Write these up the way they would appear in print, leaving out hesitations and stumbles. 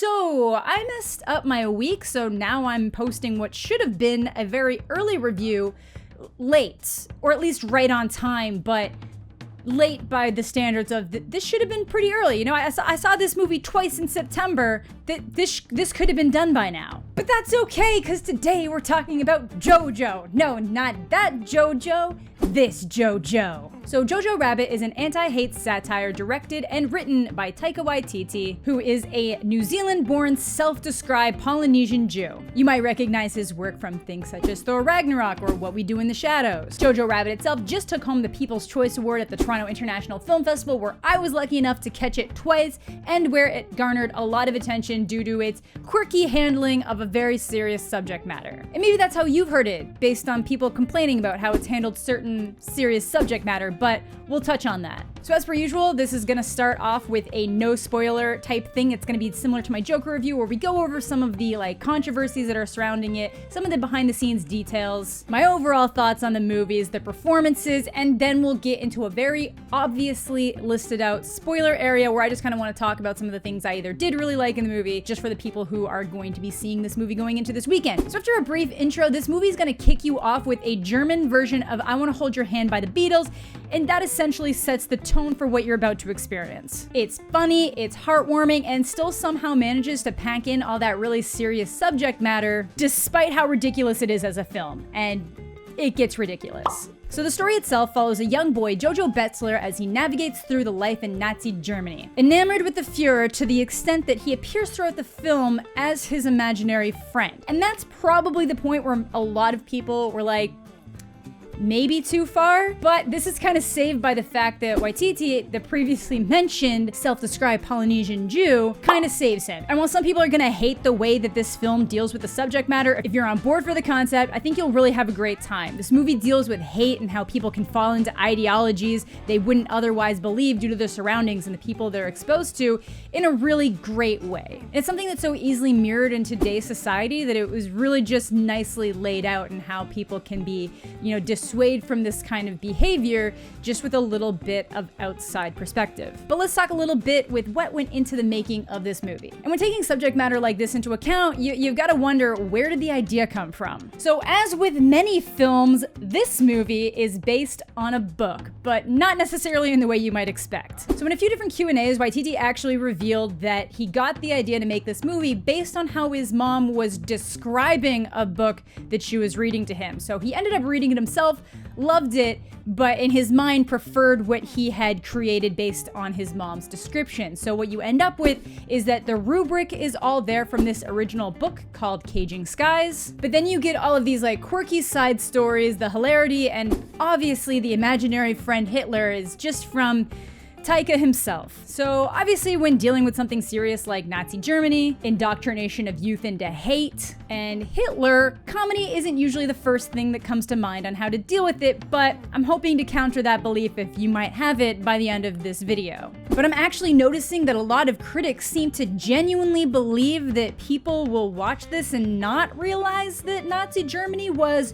So I messed up my week, so now I'm posting what should have been a very early review late, or at least right on time, but late by the standards of this should have been pretty early. You know, I saw this movie twice in September. This could have been done by now. But that's okay, because today we're talking about Jojo. No, not that Jojo, this Jojo. So Jojo Rabbit is an anti-hate satire directed and written by Taika Waititi, who is a New Zealand-born self-described Polynesian Jew. You might recognize his work from things such as Thor Ragnarok or What We Do in the Shadows. Jojo Rabbit itself just took home the People's Choice Award at the Toronto International Film Festival, where I was lucky enough to catch it twice, and where it garnered a lot of attention due to its quirky handling of a very serious subject matter. And maybe that's how you've heard it, based on people complaining about how it's handled certain serious subject matter, but we'll touch on that. So as per usual, this is gonna start off with a no spoiler type thing. It's gonna be similar to my Joker review, where we go over some of the controversies that are surrounding it, some of the behind the scenes details, my overall thoughts on the movies, the performances, and then we'll get into a very obviously listed out spoiler area where I just kind of want to talk about some of the things I either did really like in the movie, just for the people who are going to be seeing this movie going into this weekend. So after a brief intro, this movie is gonna kick you off with a German version of I Wanna Hold Your Hand by the Beatles, and that essentially sets the tone for what you're about to experience. It's funny, it's heartwarming, and still somehow manages to pack in all that really serious subject matter, despite how ridiculous it is as a film. And it gets ridiculous. So the story itself follows a young boy, Jojo Betzler, as he navigates through the life in Nazi Germany. Enamored with the Fuhrer to the extent that he appears throughout the film as his imaginary friend. And that's probably the point where a lot of people were like, maybe too far, but this is kind of saved by the fact that Waititi, the previously mentioned self-described Polynesian Jew, kind of saves him. And while some people are gonna hate the way that this film deals with the subject matter, if you're on board for the concept, I think you'll really have a great time. This movie deals with hate and how people can fall into ideologies they wouldn't otherwise believe due to their surroundings and the people they're exposed to in a really great way. And it's something that's so easily mirrored in today's society that it was really just nicely laid out in how people can be, dissuade from this kind of behavior just with a little bit of outside perspective. But let's talk a little bit with what went into the making of this movie. And when taking subject matter like this into account, you've got to wonder, where did the idea come from? So as with many films, this movie is based on a book, but not necessarily in the way you might expect. So in a few different Q&As, Waititi actually revealed that he got the idea to make this movie based on how his mom was describing a book that she was reading to him. So he ended up reading it himself, loved it, but in his mind preferred what he had created based on his mom's description. So what you end up with is that the rubric is all there from this original book called Caging Skies, but then you get all of these quirky side stories, the hilarity, and obviously the imaginary friend Hitler is just from Taika himself. So obviously when dealing with something serious like Nazi Germany, indoctrination of youth into hate, and Hitler, comedy isn't usually the first thing that comes to mind on how to deal with it, but I'm hoping to counter that belief if you might have it by the end of this video. But I'm actually noticing that a lot of critics seem to genuinely believe that people will watch this and not realize that Nazi Germany was,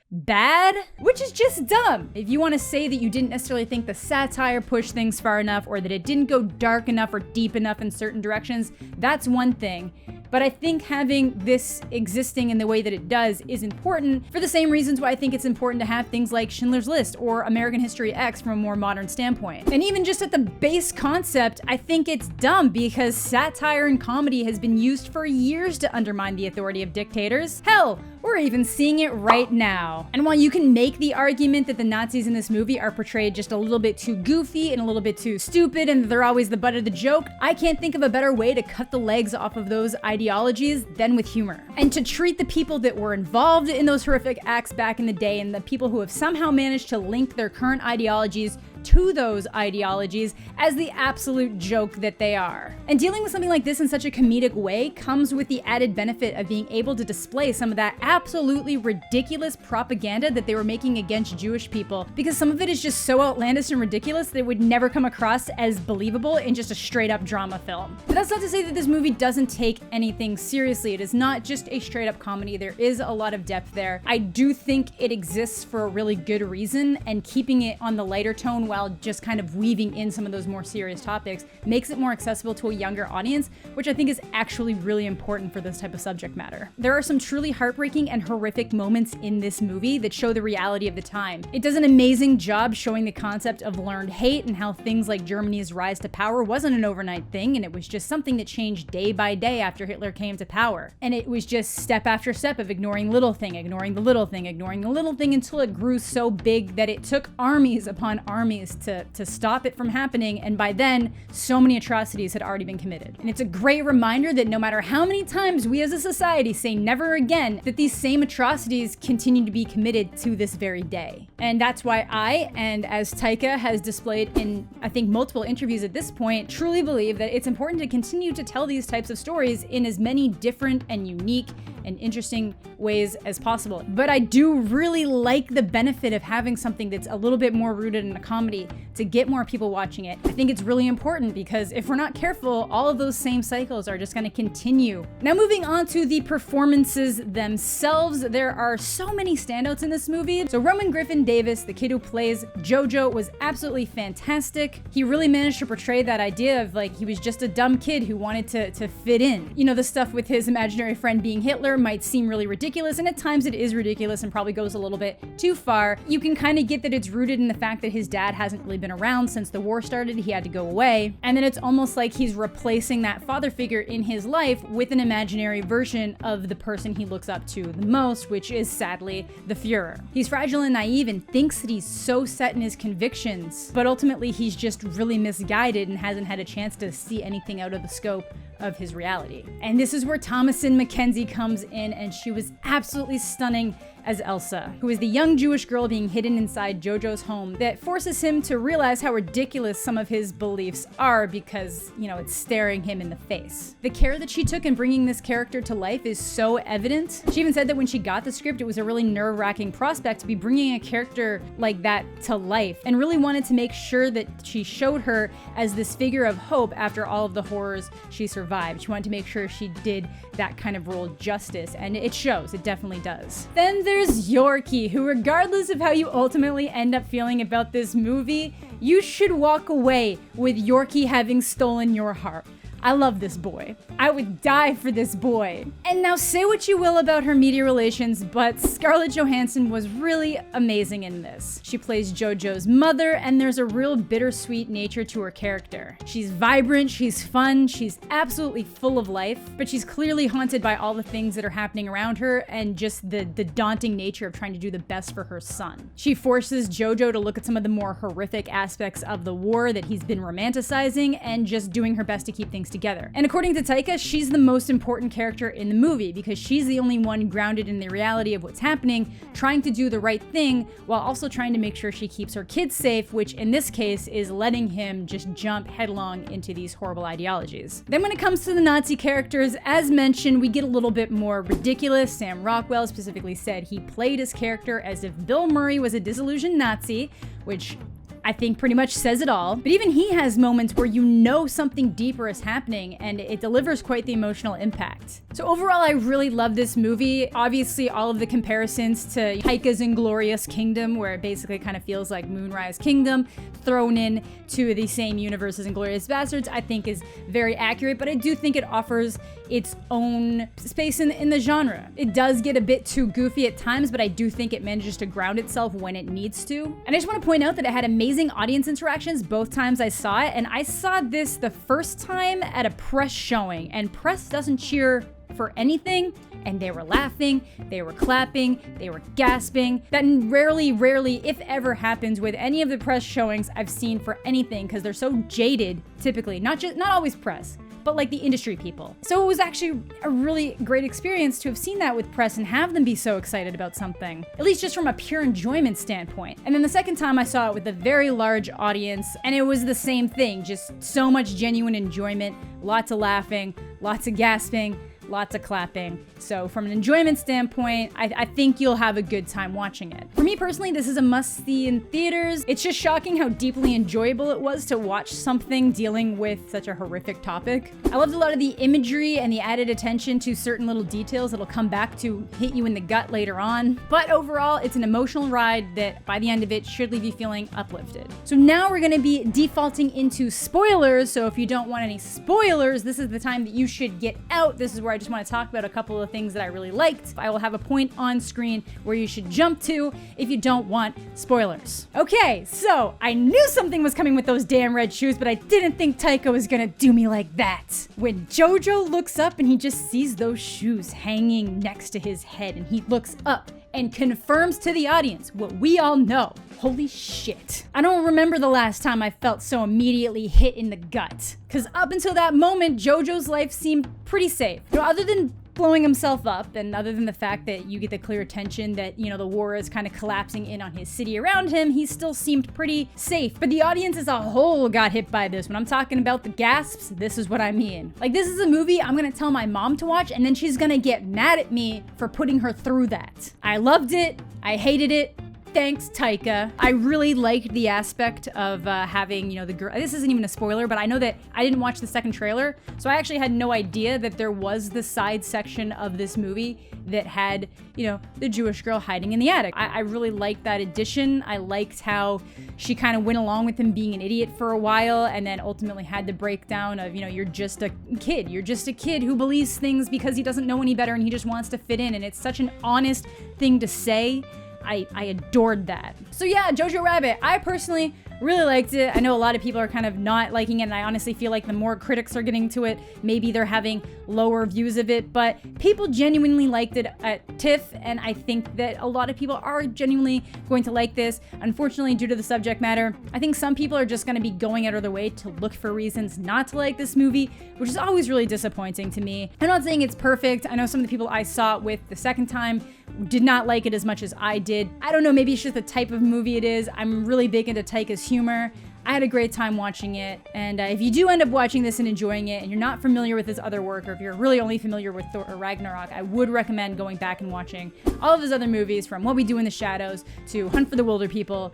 bad, which is just dumb. If you want to say that you didn't necessarily think the satire pushed things far enough, or that it didn't go dark enough or deep enough in certain directions, that's one thing. But I think having this existing in the way that it does is important for the same reasons why I think it's important to have things like Schindler's List or American History X from a more modern standpoint. And even just at the base concept, I think it's dumb because satire and comedy has been used for years to undermine the authority of dictators. Hell, we're even seeing it right now. And while you can make the argument that the Nazis in this movie are portrayed just a little bit too goofy and a little bit too stupid and they're always the butt of the joke, I can't think of a better way to cut the legs off of those ideologies than with humor. And to treat the people that were involved in those horrific acts back in the day and the people who have somehow managed to link their current ideologies to those ideologies as the absolute joke that they are. And dealing with something like this in such a comedic way comes with the added benefit of being able to display some of that absolutely ridiculous propaganda that they were making against Jewish people, because some of it is just so outlandish and ridiculous that it would never come across as believable in just a straight up drama film. But that's not to say that this movie doesn't take anything seriously. It is not just a straight up comedy. There is a lot of depth there. I do think it exists for a really good reason, and keeping it on the lighter tone while while just kind of weaving in some of those more serious topics makes it more accessible to a younger audience, which I think is actually really important for this type of subject matter. There are some truly heartbreaking and horrific moments in this movie that show the reality of the time. It does an amazing job showing the concept of learned hate and how things like Germany's rise to power wasn't an overnight thing, and it was just something that changed day by day after Hitler came to power. And it was just step after step of ignoring little thing, ignoring the little thing, ignoring the little thing until it grew so big that it took armies upon armies to stop it from happening, and by then, so many atrocities had already been committed. And it's a great reminder that no matter how many times we as a society say never again, that these same atrocities continue to be committed to this very day. And that's why I, and as Taika has displayed in, I think, multiple interviews at this point, truly believe that it's important to continue to tell these types of stories in as many different and unique and interesting ways as possible. But I do really like the benefit of having something that's a little bit more rooted in a comedy to get more people watching it. I think it's really important because if we're not careful, all of those same cycles are just going to continue. Now moving on to the performances themselves, there are so many standouts in this movie. So Roman Griffin Davis, the kid who plays Jojo, was absolutely fantastic. He really managed to portray that idea of like he was just a dumb kid who wanted to fit in. You know, the stuff with his imaginary friend being Hitler might seem really ridiculous, and at times it is ridiculous and probably goes a little bit too far. You can kind of get that it's rooted in the fact that his dad hasn't really been around since the war started. He had to go away. And then it's almost like he's replacing that father figure in his life with an imaginary version of the person he looks up to the most, which is sadly the Fuhrer. He's fragile and naive and thinks that he's so set in his convictions, but ultimately he's just really misguided and hasn't had a chance to see anything out of the scope of his reality. And this is where Thomasin McKenzie comes in, and she was absolutely stunning as Elsa, who is the young Jewish girl being hidden inside Jojo's home that forces him to realize how ridiculous some of his beliefs are because, you know, it's staring him in the face. The care that she took in bringing this character to life is so evident. She even said that when she got the script, it was a really nerve-wracking prospect to be bringing a character like that to life, and really wanted to make sure that she showed her as this figure of hope after all of the horrors she survived. She wanted to make sure she did that kind of role justice, and it shows, it definitely does. Then there's Yorkie, who regardless of how you ultimately end up feeling about this movie, you should walk away with Yorkie having stolen your heart. I love this boy. I would die for this boy. And now say what you will about her media relations, but Scarlett Johansson was really amazing in this. She plays Jojo's mother, and there's a real bittersweet nature to her character. She's vibrant, she's fun, she's absolutely full of life, but she's clearly haunted by all the things that are happening around her and just the daunting nature of trying to do the best for her son. She forces Jojo to look at some of the more horrific aspects of the war that he's been romanticizing and just doing her best to keep things together. And according to Taika, she's the most important character in the movie because she's the only one grounded in the reality of what's happening, trying to do the right thing while also trying to make sure she keeps her kids safe, which in this case is letting him just jump headlong into these horrible ideologies. Then when it comes to the Nazi characters, as mentioned, we get a little bit more ridiculous. Sam Rockwell specifically said he played his character as if Bill Murray was a disillusioned Nazi, which I think pretty much says it all. But even he has moments where you know something deeper is happening, and it delivers quite the emotional impact. So overall, I really love this movie. Obviously, all of the comparisons to Taika's Inglorious Kingdom, where it basically kind of feels like Moonrise Kingdom, thrown in to the same universe as Inglourious Basterds, I think is very accurate, but I do think it offers its own space in the genre. It does get a bit too goofy at times, but I do think it manages to ground itself when it needs to. And I just want to point out that it had amazing audience interactions both times I saw it, and I saw this the first time at a press showing, and press doesn't cheer for anything, and they were laughing, they were clapping, they were gasping. That rarely, if ever, happens with any of the press showings I've seen for anything, because they're so jaded, typically. Not always press, but like the industry people. So it was actually a really great experience to have seen that with press and have them be so excited about something, at least just from a pure enjoyment standpoint. And then the second time I saw it with a very large audience, and it was the same thing, just so much genuine enjoyment, lots of laughing, lots of gasping, lots of clapping. So from an enjoyment standpoint, I think you'll have a good time watching it. For me personally, this is a must-see in theaters. It's just shocking how deeply enjoyable it was to watch something dealing with such a horrific topic. I loved a lot of the imagery and the added attention to certain little details that'll come back to hit you in the gut later on. But overall, it's an emotional ride that by the end of it should leave you feeling uplifted. So now we're gonna be defaulting into spoilers. So if you don't want any spoilers, this is the time that you should get out. This is where I just want to talk about a couple of things that I really liked. I will have a point on screen where you should jump to if you don't want spoilers. Okay, so I knew something was coming with those damn red shoes, but I didn't think Taika was gonna do me like that. When Jojo looks up and he just sees those shoes hanging next to his head, and he looks up and confirms to the audience what we all know. Holy shit. I don't remember the last time I felt so immediately hit in the gut. Because up until that moment, Jojo's life seemed pretty safe. You know, other than blowing himself up, and other than the fact that you get the clear attention that, you know, the war is kind of collapsing in on his city around him, he still seemed pretty safe. But the audience as a whole got hit by this. When I'm talking about the gasps, this is what I mean. Like, this is a movie I'm gonna tell my mom to watch, and then she's gonna get mad at me for putting her through that. I loved it. I hated it. Thanks, Taika. I really liked the aspect of having, you know, the girl. This isn't even a spoiler, but I know that I didn't watch the second trailer, so I actually had no idea that there was the side section of this movie that had, you know, the Jewish girl hiding in the attic. I really liked that addition. I liked how she kind of went along with him being an idiot for a while, and then ultimately had the breakdown of, you know, you're just a kid. You're just a kid who believes things because he doesn't know any better and he just wants to fit in, and it's such an honest thing to say. I adored that. So yeah, Jojo Rabbit, I personally really liked it. I know a lot of people are kind of not liking it, and I honestly feel like the more critics are getting to it, maybe they're having lower views of it, but people genuinely liked it at TIFF, and I think that a lot of people are genuinely going to like this. Unfortunately, due to the subject matter, I think some people are just gonna be going out of their way to look for reasons not to like this movie, which is always really disappointing to me. I'm not saying it's perfect. I know some of the people I saw it with the second time did not like it as much as I did. I don't know, maybe it's just the type of movie it is. I'm really big into Taika's humor. I had a great time watching it, and if you do end up watching this and enjoying it, and you're not familiar with his other work, or if you're really only familiar with Thor or Ragnarok, I would recommend going back and watching all of his other movies, from What We Do in the Shadows to Hunt for the Wilder People.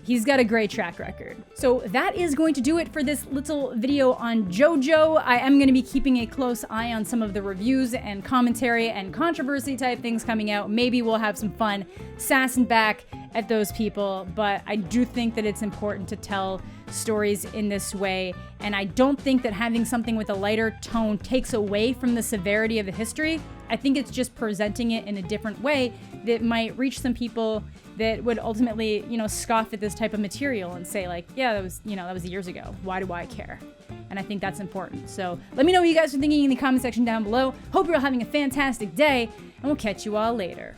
He's got a great track record. So that is going to do it for this little video on Jojo. I am going to be keeping a close eye on some of the reviews and commentary and controversy type things coming out. Maybe we'll have some fun sassing back at those people, but I do think that it's important to tell stories in this way, and I don't think that having something with a lighter tone takes away from the severity of the history. I think it's just presenting it in a different way that might reach some people that would ultimately, you know, scoff at this type of material and say like, yeah, that was years ago. Why do I care? And I think that's important. So let me know what you guys are thinking in the comment section down below. Hope you're all having a fantastic day, and we'll catch you all later.